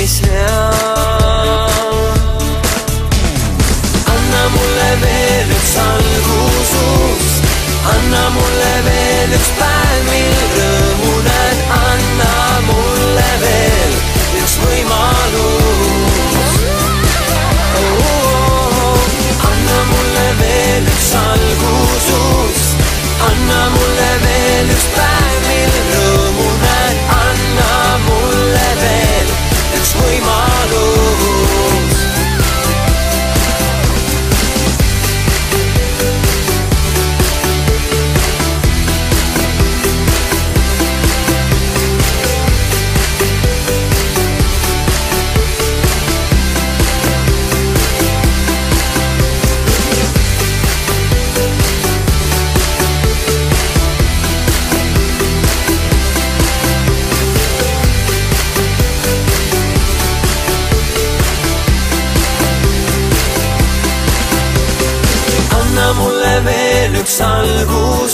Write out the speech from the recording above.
mis hea. Anna mulle veel üks algus, anna mulle veel üks päev, mil rõõmu näed, anna mulle veel üks võimalus. Anna mulle veel üks algus, anna mulle veel üks päev, mil rõõmu näed, anna mulle veel üks võimalus. Anna mulle veel üks algus,